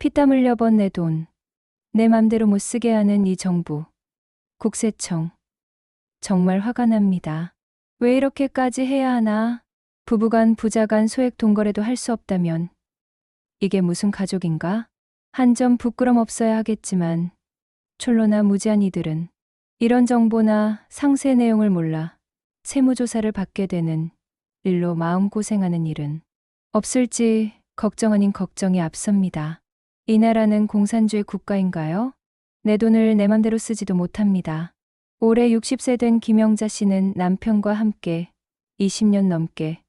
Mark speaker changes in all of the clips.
Speaker 1: 피땀 흘려 번 내 돈, 내 맘대로 못 쓰게 하는 이 정부, 국세청. 정말 화가 납니다. 왜 이렇게까지 해야 하나? 부부간 부자간 소액 돈거래도 할 수 없다면 이게 무슨 가족인가? 한 점 부끄럼 없어야 하겠지만 촐로나 무지한 이들은 이런 정보나 상세 내용을 몰라 세무조사를 받게 되는 일로 마음고생하는 일은 없을지 걱정 아닌 걱정이 앞섭니다. 이 나라는 공산주의 국가인가요? 내 돈을 내 맘대로 쓰지도 못합니다. 올해 60세 된 김영자 씨는 남편과 함께 20년 넘게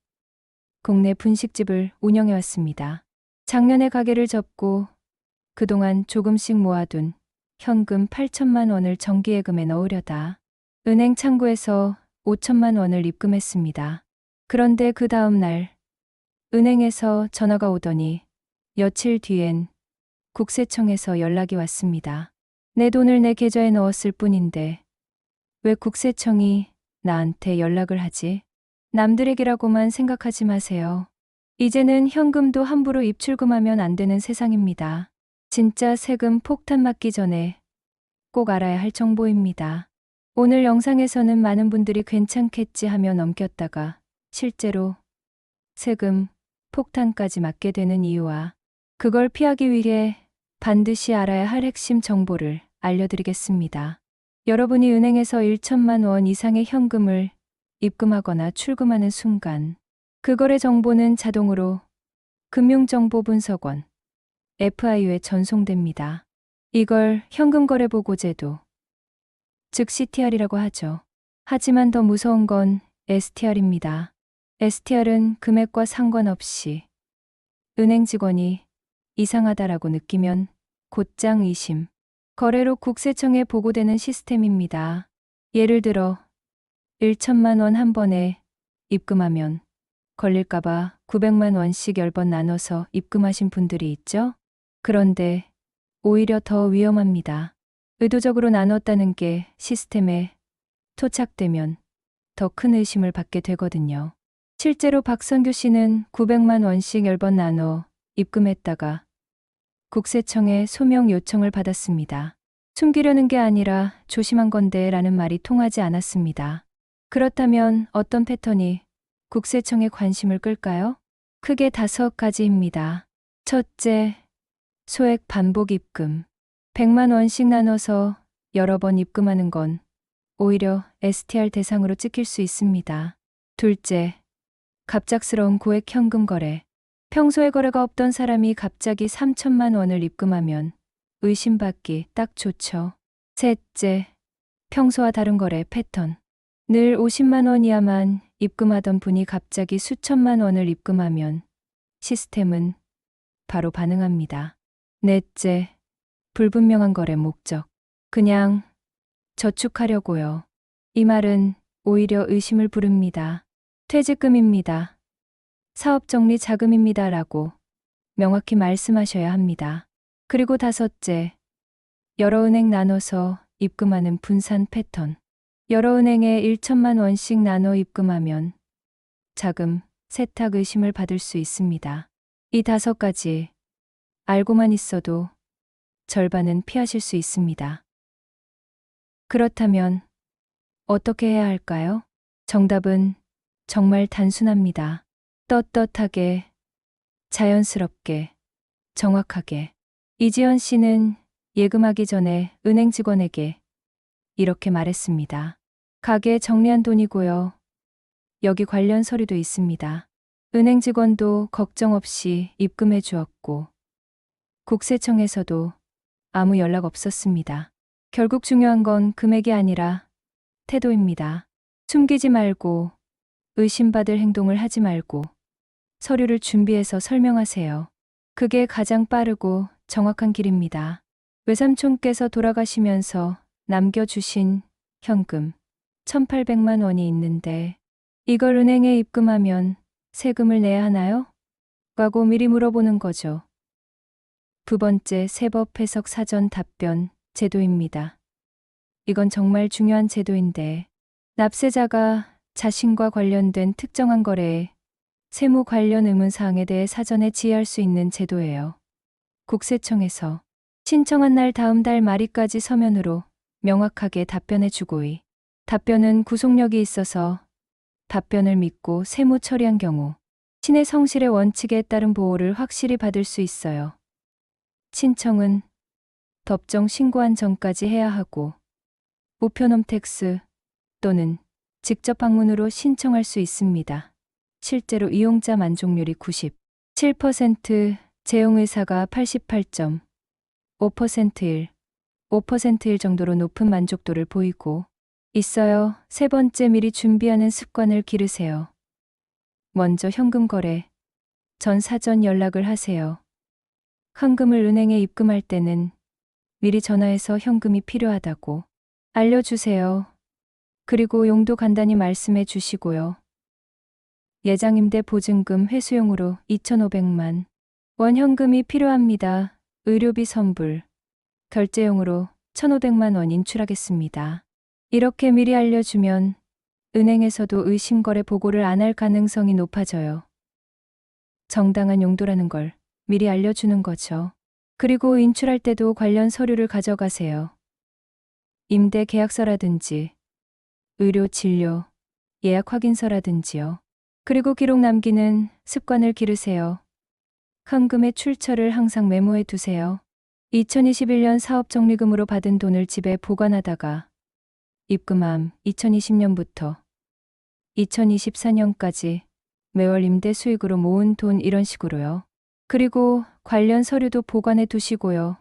Speaker 1: 국내 분식집을 운영해왔습니다. 작년에 가게를 접고 그동안 조금씩 모아둔 현금 8천만 원을 정기예금에 넣으려다 은행 창구에서 5천만 원을 입금했습니다. 그런데 그 다음 날 은행에서 전화가 오더니 며칠 뒤엔 국세청에서 연락이 왔습니다. 내 돈을 내 계좌에 넣었을 뿐인데 왜 국세청이 나한테 연락을 하지? 남들에게라고만 생각하지 마세요. 이제는 현금도 함부로 입출금하면 안 되는 세상입니다. 진짜 세금 폭탄 맞기 전에 꼭 알아야 할 정보입니다. 오늘 영상에서는 많은 분들이 괜찮겠지 하며 넘겼다가 실제로 세금 폭탄까지 맞게 되는 이유와 그걸 피하기 위해 반드시 알아야 할 핵심 정보를 알려드리겠습니다. 여러분이 은행에서 1천만 원 이상의 현금을 입금하거나 출금하는 순간 그 거래 정보는 자동으로 금융정보분석원 FIU에 전송됩니다. 이걸 현금거래보고제도, 즉 CTR이라고 하죠. 하지만 더 무서운 건 STR입니다. STR은 금액과 상관없이 은행 직원이 이상하다라고 느끼면 곧장 의심, 거래로 국세청에 보고되는 시스템입니다. 예를 들어 1천만 원 한 번에 입금하면 걸릴까봐 900만 원씩 10번 나눠서 입금하신 분들이 있죠? 그런데 오히려 더 위험합니다. 의도적으로 나눴다는 게 시스템에 토착되면 더 큰 의심을 받게 되거든요. 실제로 박선규 씨는 900만 원씩 10번 나눠 입금했다가 국세청에 소명 요청을 받았습니다. 숨기려는 게 아니라 조심한 건데 라는 말이 통하지 않았습니다. 그렇다면 어떤 패턴이 국세청의 관심을 끌까요? 크게 5가지입니다. 첫째, 소액 반복 입금. 100만 원씩 나눠서 여러 번 입금하는 건 오히려 STR 대상으로 찍힐 수 있습니다. 둘째, 갑작스러운 고액 현금 거래. 평소에 거래가 없던 사람이 갑자기 3천만 원을 입금하면 의심받기 딱 좋죠. 셋째, 평소와 다른 거래 패턴. 늘 50만 원이야만 입금하던 분이 갑자기 수천만 원을 입금하면 시스템은 바로 반응합니다. 넷째, 불분명한 거래 목적. 그냥 저축하려고요. 이 말은 오히려 의심을 부릅니다. 퇴직금입니다. 사업정리 자금입니다. 라고 명확히 말씀하셔야 합니다. 그리고 다섯째, 여러 은행 나눠서 입금하는 분산 패턴. 여러 은행에 1천만 원씩 나눠 입금하면 자금 세탁 의심을 받을 수 있습니다. 이 5가지 알고만 있어도 절반은 피하실 수 있습니다. 그렇다면 어떻게 해야 할까요? 정답은 정말 단순합니다. 떳떳하게, 자연스럽게, 정확하게. 이지연 씨는 예금하기 전에 은행 직원에게 이렇게 말했습니다. 가게 정리한 돈이고요. 여기 관련 서류도 있습니다. 은행 직원도 걱정 없이 입금해 주었고 국세청에서도 아무 연락 없었습니다. 결국 중요한 건 금액이 아니라 태도입니다. 숨기지 말고 의심받을 행동을 하지 말고 서류를 준비해서 설명하세요. 그게 가장 빠르고 정확한 길입니다. 외삼촌께서 돌아가시면서 남겨주신 현금 1,800만 원이 있는데 이걸 은행에 입금하면 세금을 내야 하나요? 라고 미리 물어보는 거죠. 두 번째, 세법 해석 사전 답변 제도입니다. 이건 정말 중요한 제도인데 납세자가 자신과 관련된 특정한 거래에 세무 관련 의문사항에 대해 사전에 지휘할 수 있는 제도예요. 국세청에서 신청한 날 다음 달 말일까지 서면으로 명확하게 답변해 주고이. 답변은 구속력이 있어서 답변을 믿고 세무 처리한 경우 신의 성실의 원칙에 따른 보호를 확실히 받을 수 있어요. 신청은 법정 신고한 전까지 해야 하고 우편홈 텍스 또는 직접 방문으로 신청할 수 있습니다. 실제로 이용자 만족률이 97%, 재용의사가 88.5%일 5%일 정도로 높은 만족도를 보이고 있어요. 세 번째, 미리 준비하는 습관을 기르세요. 먼저 현금 거래 전 사전 연락을 하세요. 현금을 은행에 입금할 때는 미리 전화해서 현금이 필요하다고 알려주세요. 그리고 용도 간단히 말씀해 주시고요. 예정임대 보증금 회수용으로 2,500만 원 현금이 필요합니다. 의료비 선불 결제용으로 1,500만 원 인출하겠습니다. 이렇게 미리 알려주면 은행에서도 의심거래 보고를 안 할 가능성이 높아져요. 정당한 용도라는 걸 미리 알려주는 거죠. 그리고 인출할 때도 관련 서류를 가져가세요. 임대 계약서라든지 의료 진료 예약 확인서라든지요. 그리고 기록 남기는 습관을 기르세요. 현금의 출처를 항상 메모해 두세요. 2021년 사업정리금으로 받은 돈을 집에 보관하다가 입금함 2020년부터 2024년까지 매월 임대 수익으로 모은 돈 이런 식으로요. 그리고 관련 서류도 보관해 두시고요.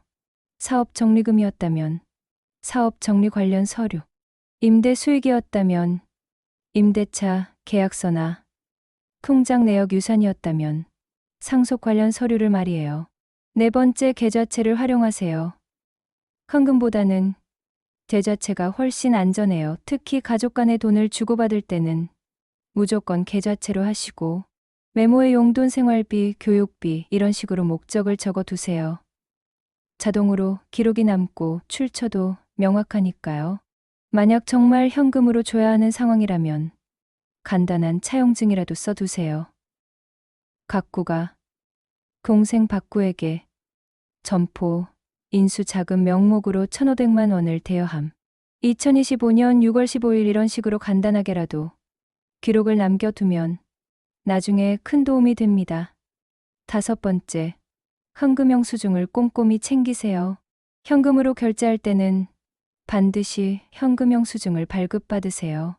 Speaker 1: 사업정리금이었다면 사업정리 관련 서류, 임대 수익이었다면 임대차 계약서나 통장 내역 유산이었다면 상속 관련 서류를 말이에요. 네 번째, 계좌채를 활용하세요. 현금보다는 계좌채가 훨씬 안전해요. 특히 가족 간의 돈을 주고받을 때는 무조건 계좌채로 하시고 메모에 용돈, 생활비, 교육비 이런 식으로 목적을 적어 두세요. 자동으로 기록이 남고 출처도 명확하니까요. 만약 정말 현금으로 줘야 하는 상황이라면 간단한 차용증이라도 써두세요. 각구가 동생 박구에게 점포, 인수 자금 명목으로 1,500만 원을 대여함. 2025년 6월 15일 이런 식으로 간단하게라도 기록을 남겨두면 나중에 큰 도움이 됩니다. 다섯 번째, 현금 영수증을 꼼꼼히 챙기세요. 현금으로 결제할 때는 반드시 현금 영수증을 발급받으세요.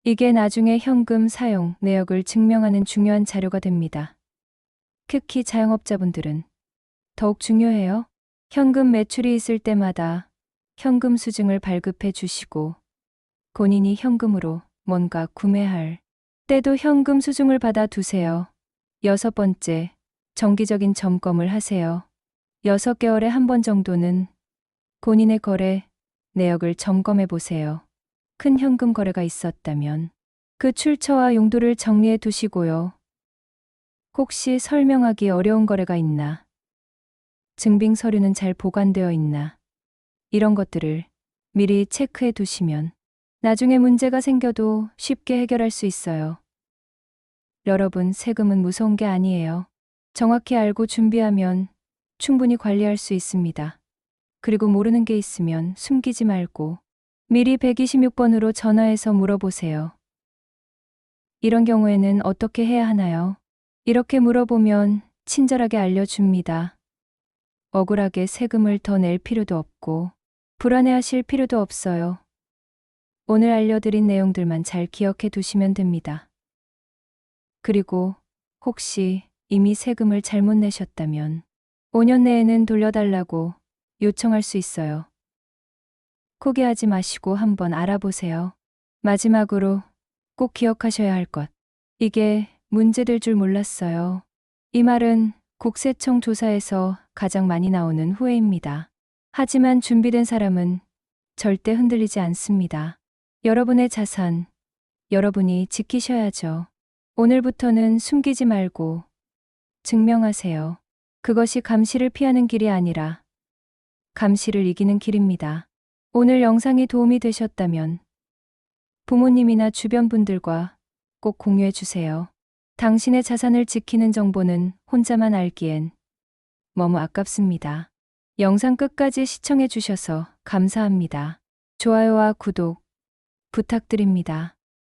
Speaker 1: 이게 나중에 현금 사용 내역을 증명하는 중요한 자료가 됩니다. 특히 자영업자분들은 더욱 중요해요. 현금 매출이 있을 때마다 현금 수증을 발급해 주시고 본인이 현금으로 뭔가 구매할 때도 현금 수증을 받아 두세요. 여섯 번째, 정기적인 점검을 하세요. 6개월에 한 번 정도는 본인의 거래 내역을 점검해 보세요. 큰 현금 거래가 있었다면 그 출처와 용도를 정리해 두시고요. 혹시 설명하기 어려운 거래가 있나? 증빙 서류는 잘 보관되어 있나? 이런 것들을 미리 체크해 두시면 나중에 문제가 생겨도 쉽게 해결할 수 있어요. 여러분, 세금은 무서운 게 아니에요. 정확히 알고 준비하면 충분히 관리할 수 있습니다. 그리고 모르는 게 있으면 숨기지 말고 미리 126번으로 전화해서 물어보세요. 이런 경우에는 어떻게 해야 하나요? 이렇게 물어보면 친절하게 알려줍니다. 억울하게 세금을 더 낼 필요도 없고 불안해하실 필요도 없어요. 오늘 알려드린 내용들만 잘 기억해 두시면 됩니다. 그리고 혹시 이미 세금을 잘못 내셨다면 5년 내에는 돌려달라고 요청할 수 있어요. 포기하지 마시고 한번 알아보세요. 마지막으로 꼭 기억하셔야 할 것. 이게 문제될 줄 몰랐어요. 이 말은 국세청 조사에서 가장 많이 나오는 후회입니다. 하지만 준비된 사람은 절대 흔들리지 않습니다. 여러분의 자산, 여러분이 지키셔야죠. 오늘부터는 숨기지 말고 증명하세요. 그것이 감시를 피하는 길이 아니라 감시를 이기는 길입니다. 오늘 영상이 도움이 되셨다면 부모님이나 주변 분들과 꼭 공유해 주세요. 당신의 자산을 지키는 정보는 혼자만 알기엔 너무 아깝습니다. 영상 끝까지 시청해 주셔서 감사합니다. 좋아요와 구독 부탁드립니다.